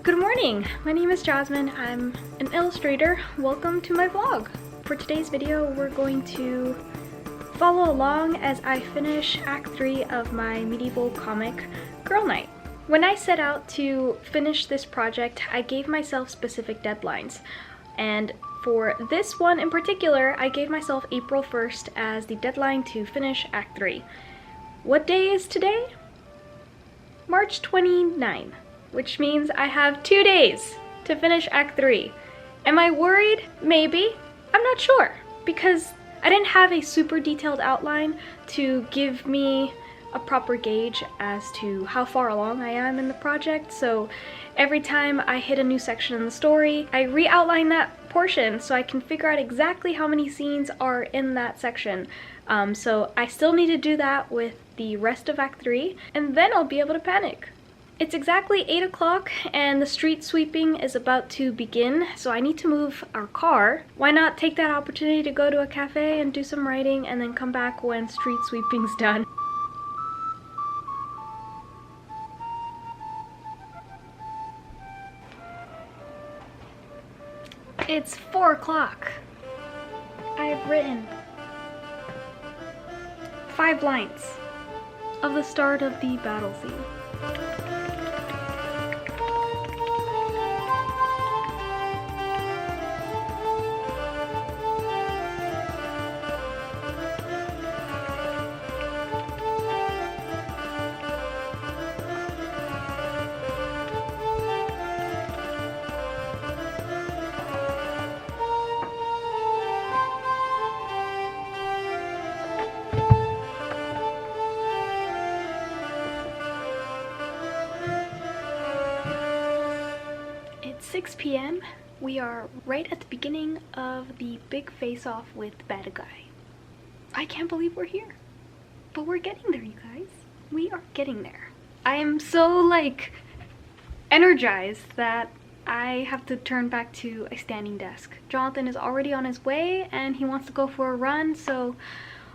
Good morning! My name is Jasmine. I'm an illustrator. Welcome to my vlog. For today's video, we're going to follow along as I finish Act 3 of my medieval comic, Girl Night. When I set out to finish this project, I gave myself specific deadlines. And for this one in particular, I gave myself April 1st as the deadline to finish Act 3. What day is today? March 29, which means I have 2 days to finish Act 3. Am I worried? Maybe. I'm not sure, because I didn't have a super detailed outline to give me a proper gauge as to how far along I am in the project, so every time I hit a new section in the story, I re-outline that portion so I can figure out exactly how many scenes are in that section. So I still need to do that with the rest of Act 3, and then I'll be able to panic. It's exactly 8 o'clock and the street sweeping is about to begin, so I need to move our car. Why not take that opportunity to go to a cafe and do some writing and then come back when street sweeping's done? It's 4 o'clock. I have written 5 lines of the start of the battle scene. It's 6 p.m. We are right at the beginning of the big face-off with the bad guy. I can't believe we're here. But we're getting there, you guys. We are getting there. I am so, energized that I have to turn back to a standing desk. Jonathan is already on his way and he wants to go for a run, so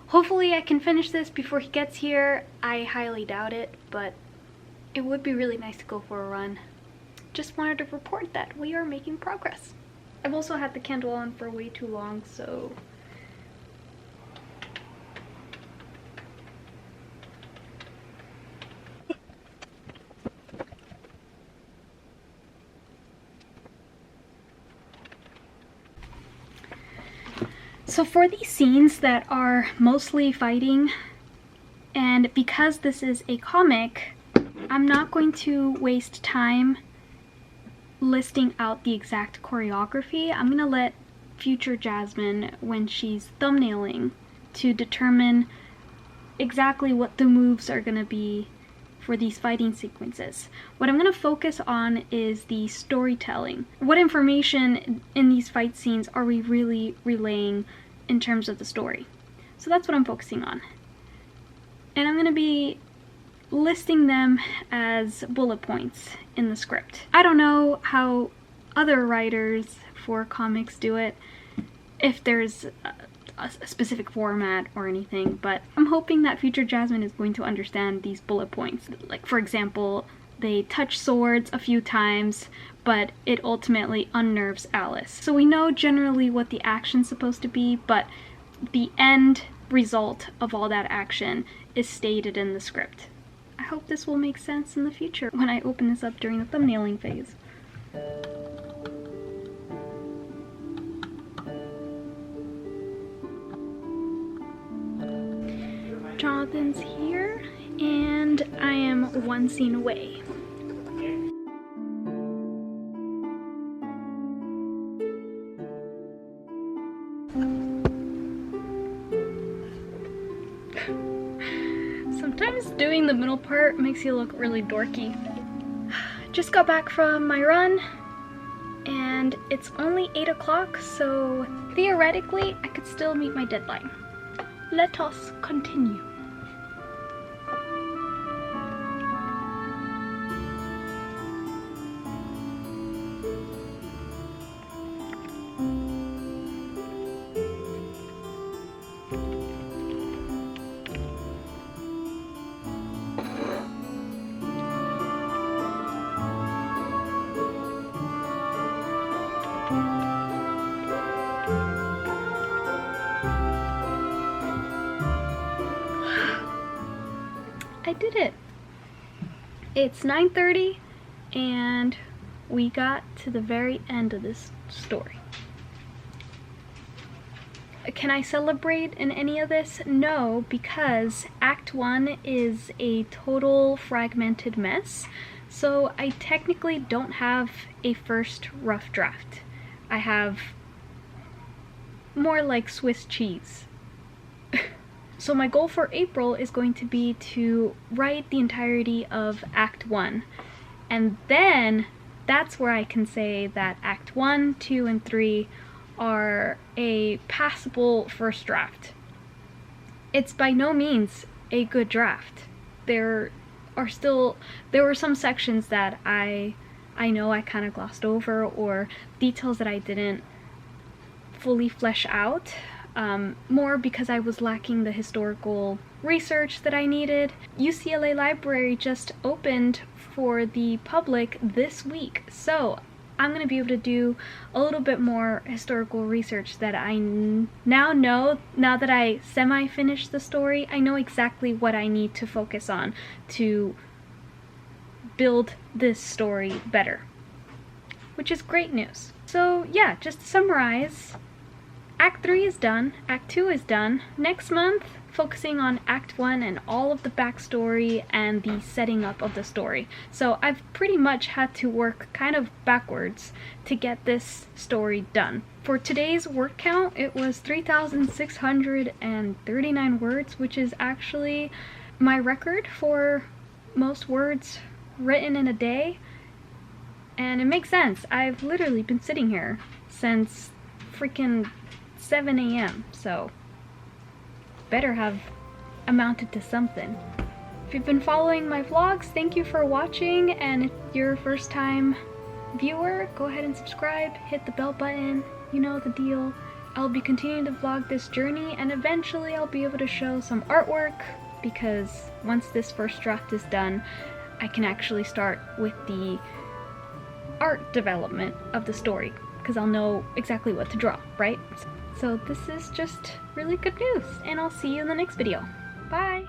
hopefully I can finish this before he gets here. I highly doubt it, but it would be really nice to go for a run. Just wanted to report that we are making progress. I've also had the candle on for way too long, so for these scenes that are mostly fighting, and because this is a comic, I'm not going to waste time listing out the exact choreography. I'm gonna let future Jasmine, when she's thumbnailing, to determine exactly what the moves are gonna be for these fighting sequences. What I'm gonna focus on is the storytelling. What information in these fight scenes are we really relaying in terms of the story? So that's what I'm focusing on. And I'm gonna be listing them as bullet points in the script. I don't know how other writers for comics do it, if there's a specific format or anything, but I'm hoping that future Jasmine is going to understand these bullet points. Like, for example, they touch swords a few times, but it ultimately unnerves Alice. So we know generally what the action's supposed to be, but the end result of all that action is stated in the script. I hope this will make sense in the future when I open this up during the thumbnailing phase. Jonathan's here, and I am 1 scene away. Sometimes doing the middle part makes you look really dorky. Just got back from my run, and it's only 8 o'clock, so theoretically I could still meet my deadline. Let us continue. I did it. It's 9:30 and we got to the very end of this story. Can I celebrate in any of this? No, because Act 1 is a total fragmented mess, so I technically don't have a first rough draft. I have more like Swiss cheese. So my goal for April is going to be to write the entirety of Act 1, and then that's where I can say that Act 1, 2, and 3 are a passable first draft. It's by no means a good draft. There were some sections that I know I kind of glossed over, or details that I didn't fully flesh out, more because I was lacking the historical research that I needed. UCLA Library just opened for the public this week, so I'm going to be able to do a little bit more historical research that I now know, now that I semi-finished the story. I know exactly what I need to focus on to build this story better, which is great news. So yeah, just to summarize, Act 3 is done, Act 2 is done. Next month, focusing on Act 1 and all of the backstory and the setting up of the story. So I've pretty much had to work kind of backwards to get this story done. For today's word count, it was 3,639 words, which is actually my record for most words written in a day. And it makes sense. I've literally been sitting here since freaking 7 a.m. so better have amounted to something. If you've been following my vlogs, thank you for watching, and if you're a first time viewer, go ahead and subscribe, hit the bell button, you know the deal. I'll be continuing to vlog this journey, and eventually I'll be able to show some artwork, because once this first draft is done, I can actually start with the art development of the story, because I'll know exactly what to draw, right? So this is just really good news, and I'll see you in the next video. Bye!